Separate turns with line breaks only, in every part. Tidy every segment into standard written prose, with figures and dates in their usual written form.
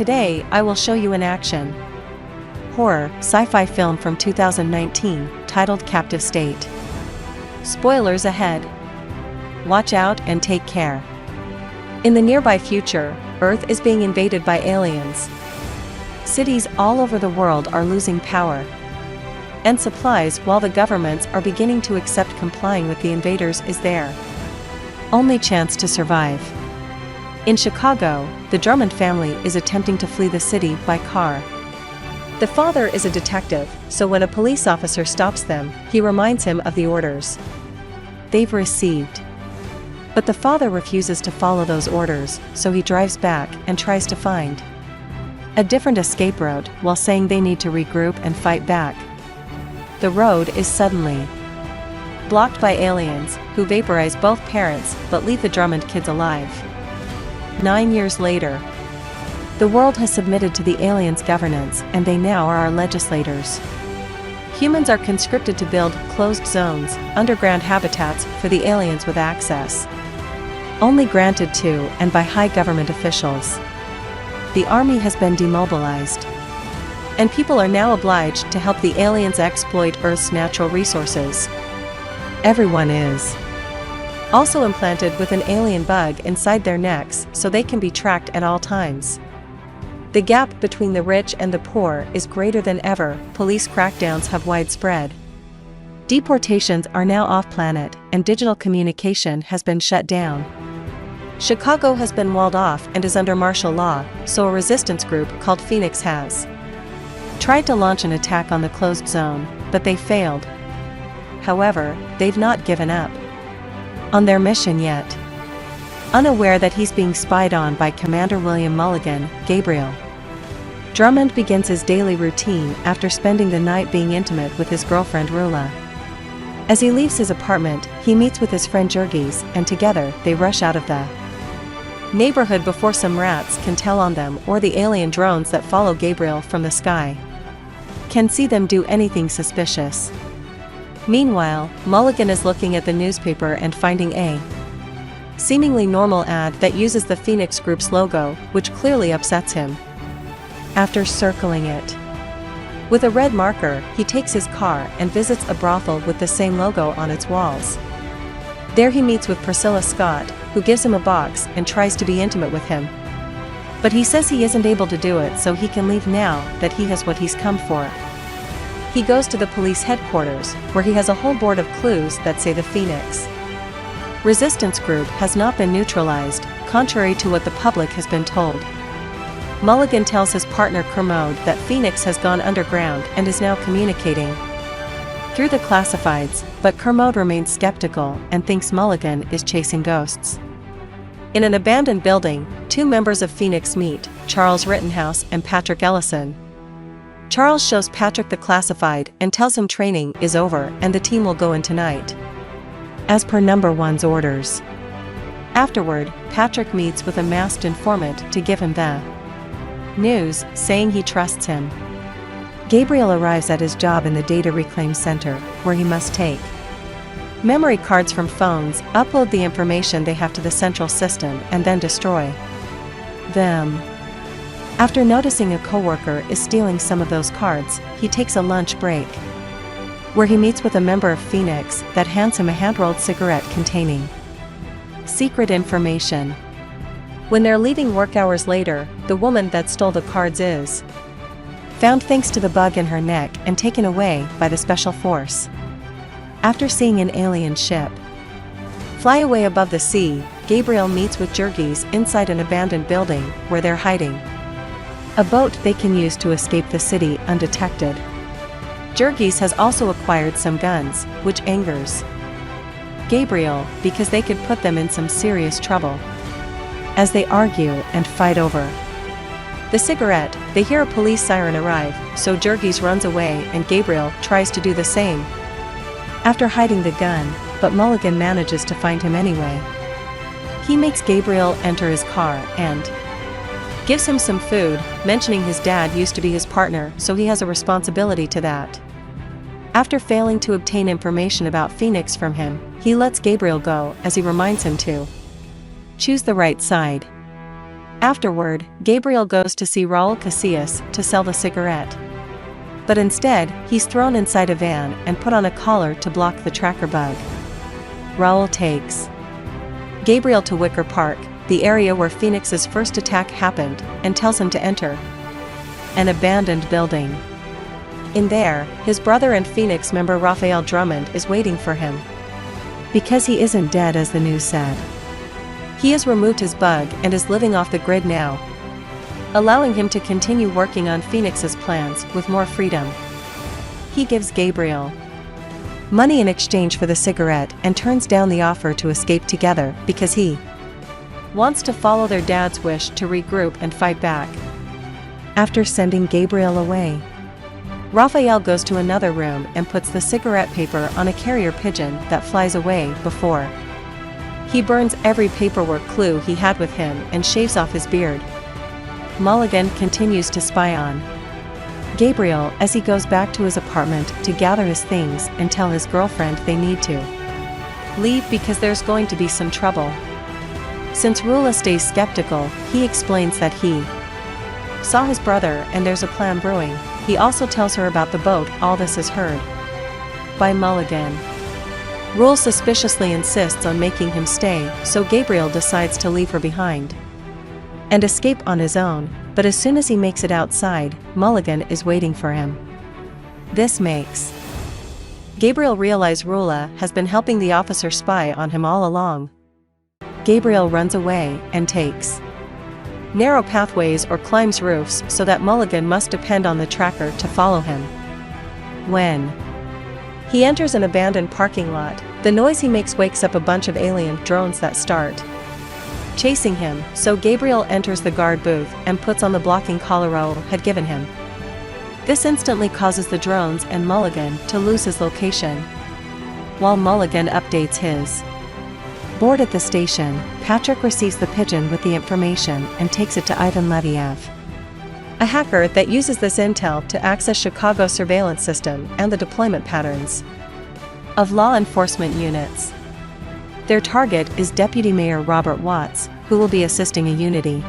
Today, I will show you in action. Horror, sci-fi film from 2019, titled Captive State. Spoilers ahead. Watch out and take care. In the nearby future, Earth is being invaded by aliens. Cities all over the world are losing power and supplies, while the governments are beginning to accept complying with the invaders is their only chance to survive. In Chicago, the Drummond family is attempting to flee the city by car. The father is a detective, so when a police officer stops them, he reminds him of the orders they've received. But the father refuses to follow those orders, so he drives back and tries to find a different escape route while saying they need to regroup and fight back. The road is suddenly blocked by aliens, who vaporize both parents but leave the Drummond kids alive. 9 years later, the world has submitted to the aliens' governance, and they now are our legislators. Humans are conscripted to build closed zones, underground habitats, for the aliens with access only granted to and by high government officials. The army has been demobilized, and people are now obliged to help the aliens exploit Earth's natural resources. Everyone is also implanted with an alien bug inside their necks so they can be tracked at all times. The gap between the rich and the poor is greater than ever. Police crackdowns have widespread. Deportations are now off-planet, and digital communication has been shut down. Chicago has been walled off and is under martial law, so a resistance group called Phoenix has tried to launch an attack on the closed zone, but they failed. However, they've not given up on their mission yet. Unaware that he's being spied on by Commander William Mulligan, Gabriel, Drummond begins his daily routine after spending the night being intimate with his girlfriend Rula. As he leaves his apartment, he meets with his friend Jurgis, and together they rush out of the neighborhood before some rats can tell on them, or the alien drones that follow Gabriel from the sky can see them do anything suspicious. Meanwhile, Mulligan is looking at the newspaper and finding a seemingly normal ad that uses the Phoenix Group's logo, which clearly upsets him. After circling it with a red marker, he takes his car and visits a brothel with the same logo on its walls. There he meets with Priscilla Scott, who gives him a box and tries to be intimate with him. But he says he isn't able to do it, so he can leave now that he has what he's come for. He goes to the police headquarters, where he has a whole board of clues that say the Phoenix resistance group has not been neutralized, contrary to what the public has been told. Mulligan tells his partner Kermode that Phoenix has gone underground and is now communicating through the classifieds, but Kermode remains skeptical and thinks Mulligan is chasing ghosts. In an abandoned building, two members of Phoenix meet, Charles Rittenhouse and Patrick Ellison. Charles shows Patrick the classified and tells him training is over and the team will go in tonight, as per number one's orders. Afterward, Patrick meets with a masked informant to give him the news, saying he trusts him. Gabriel arrives at his job in the Data Reclaim Center, where he must take memory cards from phones, upload the information they have to the central system, and then destroy them. After noticing a coworker is stealing some of those cards, he takes a lunch break, where he meets with a member of Phoenix that hands him a hand-rolled cigarette containing secret information. When they're leaving work hours later, the woman that stole the cards is found thanks to the bug in her neck and taken away by the special force. After seeing an alien ship fly away above the sea, Gabriel meets with Jurgis inside an abandoned building where they're hiding a boat they can use to escape the city undetected. Jurgis has also acquired some guns, which angers Gabriel because they could put them in some serious trouble. As they argue and fight over the cigarette, they hear a police siren arrive, so Jurgis runs away and Gabriel tries to do the same after hiding the gun, but Mulligan manages to find him anyway. He makes Gabriel enter his car and gives him some food, mentioning his dad used to be his partner, so he has a responsibility to that. After failing to obtain information about Phoenix from him, he lets Gabriel go as he reminds him to choose the right side. Afterward, Gabriel goes to see Raul Casillas to sell the cigarette. But instead, he's thrown inside a van and put on a collar to block the tracker bug. Raul takes Gabriel to Wicker Park, the area where Phoenix's first attack happened, and tells him to enter an abandoned building. In there, his brother and Phoenix member Raphael Drummond is waiting for him. Because he isn't dead as the news said. He has removed his bug and is living off the grid now, allowing him to continue working on Phoenix's plans with more freedom. He gives Gabriel money in exchange for the cigarette and turns down the offer to escape together because he wants to follow their dad's wish to regroup and fight back. After sending Gabriel away, Raphael goes to another room and puts the cigarette paper on a carrier pigeon that flies away before he burns every paperwork clue he had with him and shaves off his beard. Mulligan continues to spy on Gabriel as he goes back to his apartment to gather his things and tell his girlfriend they need to leave because there's going to be some trouble. Since Rula stays skeptical, he explains that he saw his brother and there's a plan brewing. He also tells her about the boat. All this is heard by Mulligan. Rule suspiciously insists on making him stay, so Gabriel decides to leave her behind and escape on his own, but as soon as he makes it outside, Mulligan is waiting for him. This makes Gabriel realize Rula has been helping the officer spy on him all along. Gabriel runs away and takes narrow pathways or climbs roofs so that Mulligan must depend on the tracker to follow him. When he enters an abandoned parking lot, the noise he makes wakes up a bunch of alien drones that start chasing him, so Gabriel enters the guard booth and puts on the blocking collar Raul had given him. This instantly causes the drones and Mulligan to lose his location. While Mulligan updates his board at the station, Patrick receives the pigeon with the information and takes it to Ivan Leviev, a hacker that uses this intel to access Chicago's surveillance system and the deployment patterns of law enforcement units. Their target is Deputy Mayor Robert Watts, who will be assisting a unity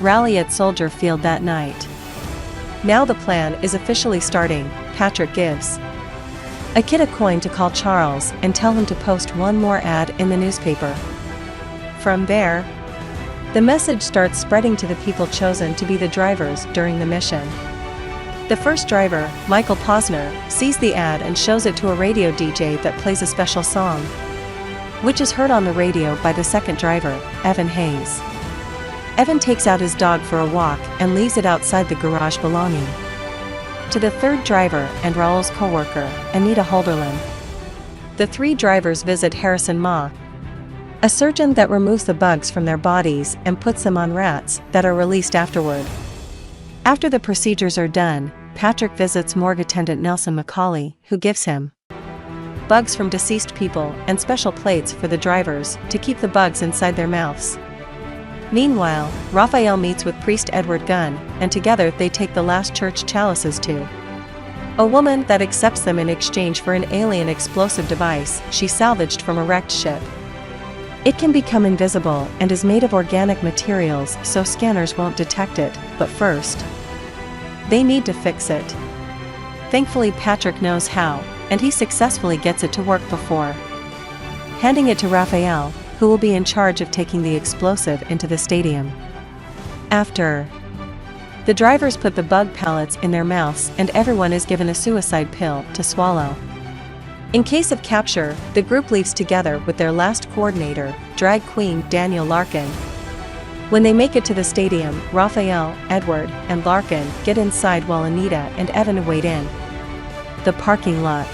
rally at Soldier Field that night. Now the plan is officially starting. Patrick gives a kid a coin to call Charles and tell him to post one more ad in the newspaper. From there, the message starts spreading to the people chosen to be the drivers during the mission. The first driver, Michael Posner, sees the ad and shows it to a radio DJ that plays a special song, which is heard on the radio by the second driver, Evan Hayes. Evan takes out his dog for a walk and leaves it outside the garage belonging to the third driver and Raul's co-worker, Anita Holderlin. The three drivers visit Harrison Ma, a surgeon that removes the bugs from their bodies and puts them on rats that are released afterward. After the procedures are done, Patrick visits morgue attendant Nelson McCauley, who gives him bugs from deceased people and special plates for the drivers to keep the bugs inside their mouths. Meanwhile, Raphael meets with priest Edward Gunn, and together they take the last church chalices to a woman that accepts them in exchange for an alien explosive device she salvaged from a wrecked ship. It can become invisible and is made of organic materials so scanners won't detect it, but first, they need to fix it. Thankfully Patrick knows how, and he successfully gets it to work before handing it to Raphael, who will be in charge of taking the explosive into the stadium. After, the drivers put the bug pellets in their mouths and everyone is given a suicide pill to swallow. In case of capture, the group leaves together with their last coordinator, drag queen Daniel Larkin. When they make it to the stadium, Raphael, Edward, and Larkin get inside while Anita and Evan wait in the parking lot.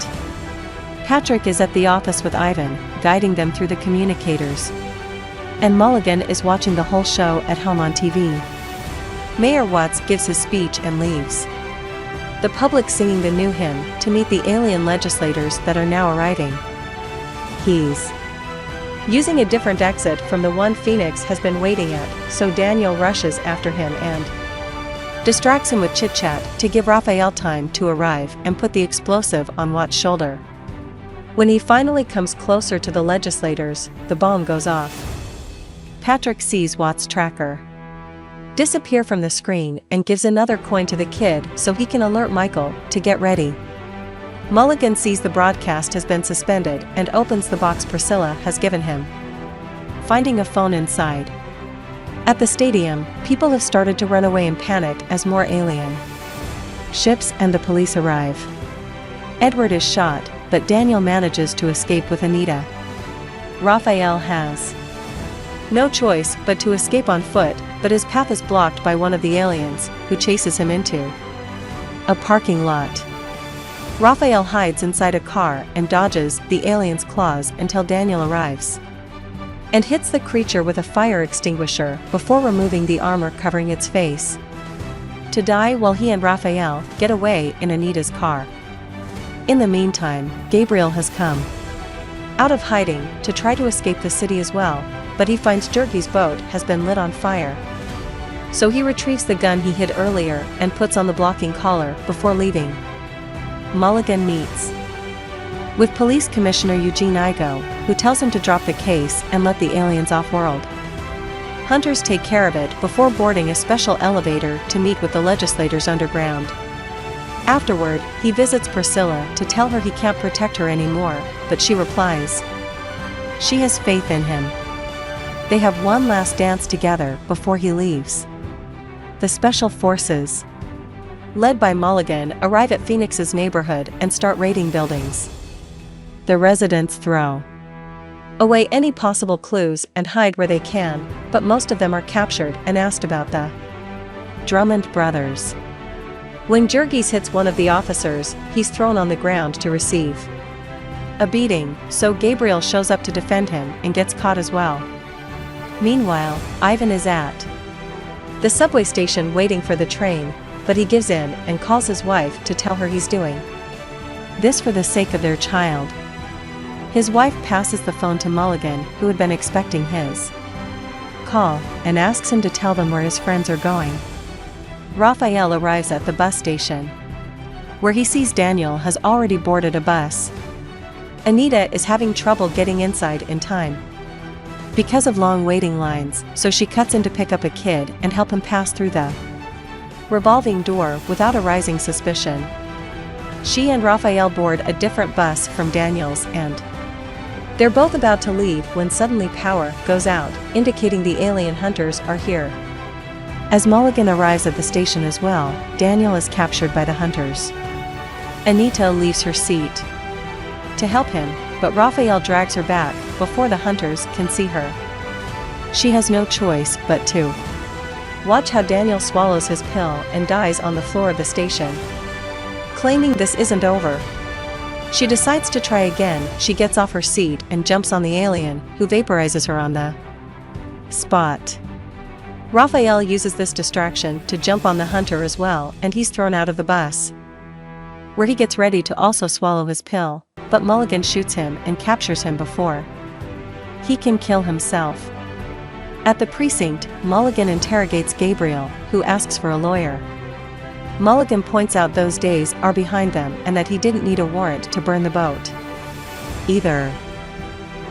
Patrick is at the office with Ivan, guiding them through the communicators. And Mulligan is watching the whole show at home on TV. Mayor Watts gives his speech and leaves the public singing the new hymn to meet the alien legislators that are now arriving. He's using a different exit from the one Phoenix has been waiting at, so Daniel rushes after him and distracts him with chit-chat to give Raphael time to arrive and put the explosive on Watt's shoulder. When he finally comes closer to the legislators, the bomb goes off. Patrick sees Watt's tracker disappear from the screen and gives another coin to the kid so he can alert Michael to get ready. Mulligan sees the broadcast has been suspended and opens the box Priscilla has given him, finding a phone inside. At the stadium, people have started to run away in panic as more alien ships and the police arrive. Edward is shot, but Daniel manages to escape with Anita. Raphael has no choice but to escape on foot, but his path is blocked by one of the aliens, who chases him into a parking lot. Raphael hides inside a car and dodges the alien's claws until Daniel arrives and hits the creature with a fire extinguisher before removing the armor covering its face, to die while he and Raphael get away in Anita's car. In the meantime, Gabriel has come out of hiding to try to escape the city as well, but he finds Jergy's boat has been lit on fire. So he retrieves the gun he hid earlier and puts on the blocking collar before leaving. Mulligan meets with Police Commissioner Eugene Igo, who tells him to drop the case and let the aliens off-world. Hunters take care of it before boarding a special elevator to meet with the legislators underground. Afterward, he visits Priscilla to tell her he can't protect her anymore, but she replies she has faith in him. They have one last dance together before he leaves. The special forces, led by Mulligan, arrive at Phoenix's neighborhood and start raiding buildings. The residents throw away any possible clues and hide where they can, but most of them are captured and asked about the Drummond brothers. When Jergys hits one of the officers, he's thrown on the ground to receive a beating, so Gabriel shows up to defend him and gets caught as well. Meanwhile, Ivan is at the subway station waiting for the train, but he gives in and calls his wife to tell her he's doing this for the sake of their child. His wife passes the phone to Mulligan, who had been expecting his call, and asks him to tell them where his friends are going. Raphael arrives at the bus station, where he sees Daniel has already boarded a bus. Anita is having trouble getting inside in time because of long waiting lines, so she cuts in to pick up a kid and help him pass through the revolving door without arousing suspicion. She and Raphael board a different bus from Daniel's and they're both about to leave when suddenly power goes out, indicating the alien hunters are here. As Mulligan arrives at the station as well, Daniel is captured by the hunters. Anita leaves her seat to help him, but Raphael drags her back before the hunters can see her. She has no choice but to watch how Daniel swallows his pill and dies on the floor of the station. Claiming this isn't over, she decides to try again. She gets off her seat and jumps on the alien, who vaporizes her on the spot. Raphael uses this distraction to jump on the hunter as well, and he's thrown out of the bus, where he gets ready to also swallow his pill, but Mulligan shoots him and captures him before he can kill himself. At the precinct, Mulligan interrogates Gabriel, who asks for a lawyer. Mulligan points out those days are behind them and that he didn't need a warrant to burn the boat either.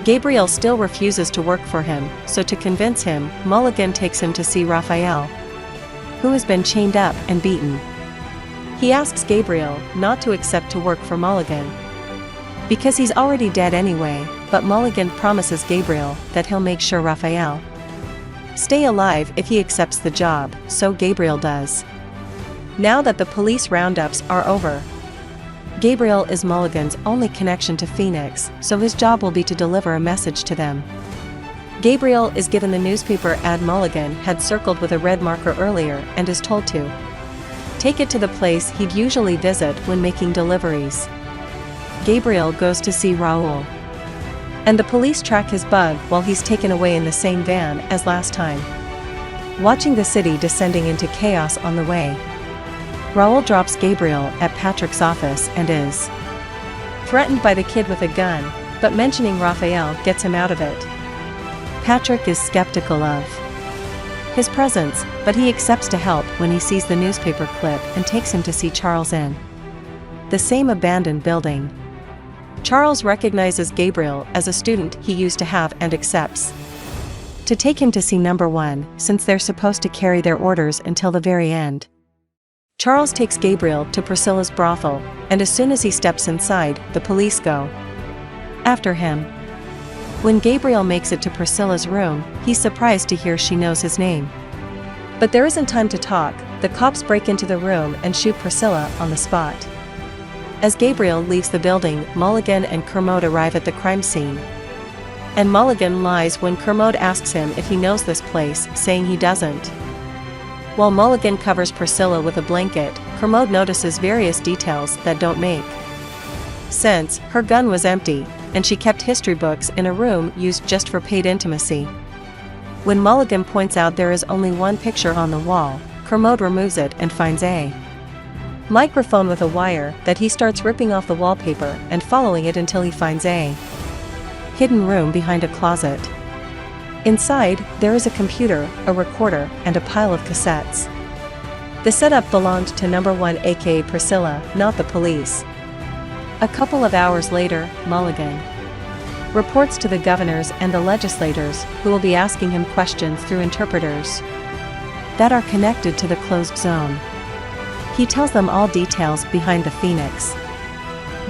Gabriel still refuses to work for him, so to convince him, Mulligan takes him to see Raphael, who has been chained up and beaten. He asks Gabriel not to accept to work for Mulligan, because he's already dead anyway, but Mulligan promises Gabriel that he'll make sure Raphael stay alive if he accepts the job, so Gabriel does. Now that the police roundups are over, Gabriel is Mulligan's only connection to Phoenix, so his job will be to deliver a message to them. Gabriel is given the newspaper ad Mulligan had circled with a red marker earlier and is told to take it to the place he'd usually visit when making deliveries. Gabriel goes to see Raoul, and the police track his bug while he's taken away in the same van as last time. Watching the city descending into chaos on the way, Raoul drops Gabriel at Patrick's office and is threatened by the kid with a gun, but mentioning Raphael gets him out of it. Patrick is skeptical of his presence, but he accepts to help when he sees the newspaper clip and takes him to see Charles in the same abandoned building. Charles recognizes Gabriel as a student he used to have and accepts to take him to see number one, since they're supposed to carry their orders until the very end. Charles takes Gabriel to Priscilla's brothel, and as soon as he steps inside, the police go after him. When Gabriel makes it to Priscilla's room, he's surprised to hear she knows his name. But there isn't time to talk, the cops break into the room and shoot Priscilla on the spot. As Gabriel leaves the building, Mulligan and Kermode arrive at the crime scene. And Mulligan lies when Kermode asks him if he knows this place, saying he doesn't. While Mulligan covers Priscilla with a blanket, Kermode notices various details that don't make sense. Her gun was empty, and she kept history books in a room used just for paid intimacy. When Mulligan points out there is only one picture on the wall, Kermode removes it and finds a microphone with a wire that he starts ripping off the wallpaper and following it until he finds a hidden room behind a closet. Inside, there is a computer, a recorder, and a pile of cassettes. The setup belonged to number one, aka Priscilla, not the police. A couple of hours later, Mulligan reports to the governors and the legislators, who will be asking him questions through interpreters that are connected to the closed zone. He tells them all details behind the Phoenix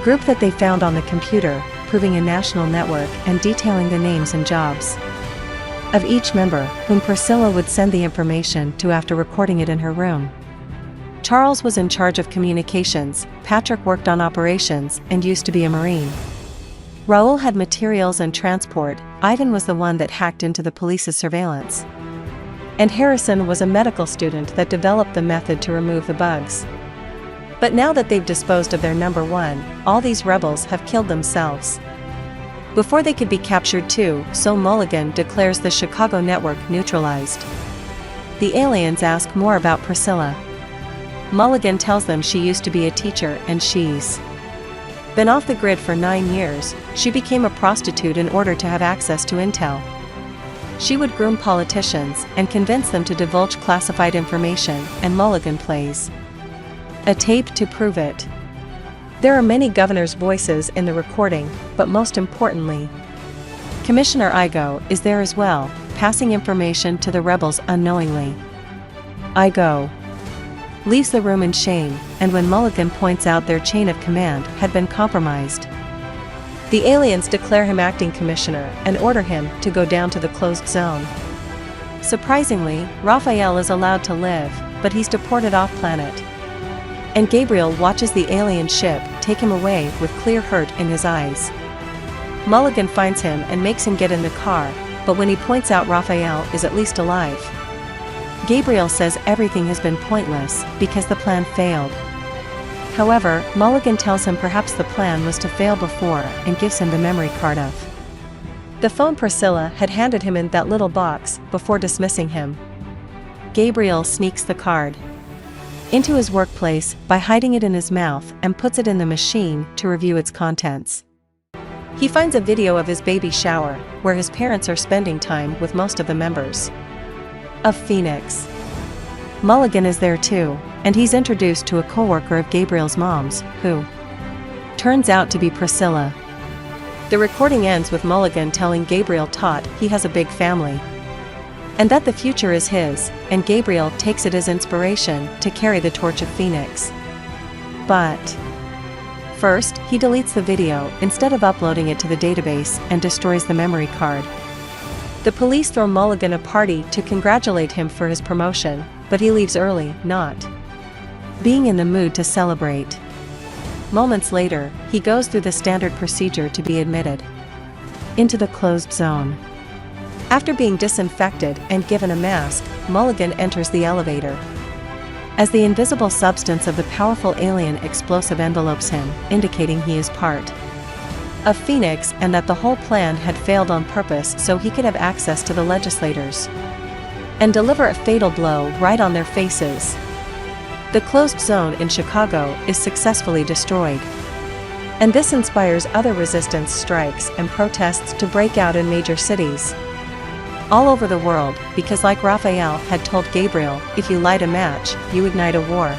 group that they found on the computer, proving a national network and detailing the names and jobs of each member, whom Priscilla would send the information to after recording it in her room. Charles was in charge of communications, Patrick worked on operations and used to be a Marine. Raoul had materials and transport, Ivan was the one that hacked into the police's surveillance. And Harrison was a medical student that developed the method to remove the bugs. But now that they've disposed of their number one, all these rebels have killed themselves before they could be captured too, so Mulligan declares the Chicago network neutralized. The aliens ask more about Priscilla. Mulligan tells them she used to be a teacher and she's been off the grid for 9 years. She became a prostitute in order to have access to intel. She would groom politicians and convince them to divulge classified information, and Mulligan plays a tape to prove it. There are many governors' voices in the recording, but most importantly, Commissioner Igo is there as well, passing information to the rebels unknowingly. Igo leaves the room in shame, and when Mulligan points out their chain of command had been compromised, the aliens declare him acting commissioner and order him to go down to the closed zone. Surprisingly, Raphael is allowed to live, but he's deported off-planet. And Gabriel watches the alien ship take him away with clear hurt in his eyes. Mulligan finds him and makes him get in the car, but when he points out Raphael is at least alive, Gabriel says everything has been pointless because the plan failed. However, Mulligan tells him perhaps the plan was to fail before and gives him the memory card of the phone Priscilla had handed him in that little box before dismissing him. Gabriel sneaks the card into his workplace by hiding it in his mouth and puts it in the machine to review its contents. He finds a video of his baby shower, where his parents are spending time with most of the members of Phoenix. Mulligan is there too, and he's introduced to a co-worker of Gabriel's mom's, who turns out to be Priscilla. The recording ends with Mulligan telling Gabriel he has a big family, and that the future is his, and Gabriel takes it as inspiration to carry the torch of Phoenix. But first, he deletes the video instead of uploading it to the database and destroys the memory card. The police throw Mulligan a party to congratulate him for his promotion, but he leaves early, not being in the mood to celebrate. Moments later, he goes through the standard procedure to be admitted into the closed zone. After being disinfected and given a mask, Mulligan enters the elevator. As the invisible substance of the powerful alien explosive envelopes him, indicating he is part of Phoenix and that the whole plan had failed on purpose so he could have access to the legislators and deliver a fatal blow right on their faces. The closed zone in Chicago is successfully destroyed. And this inspires other resistance strikes and protests to break out in major cities all over the world, because like Raphael had told Gabriel, if you light a match, you ignite a war.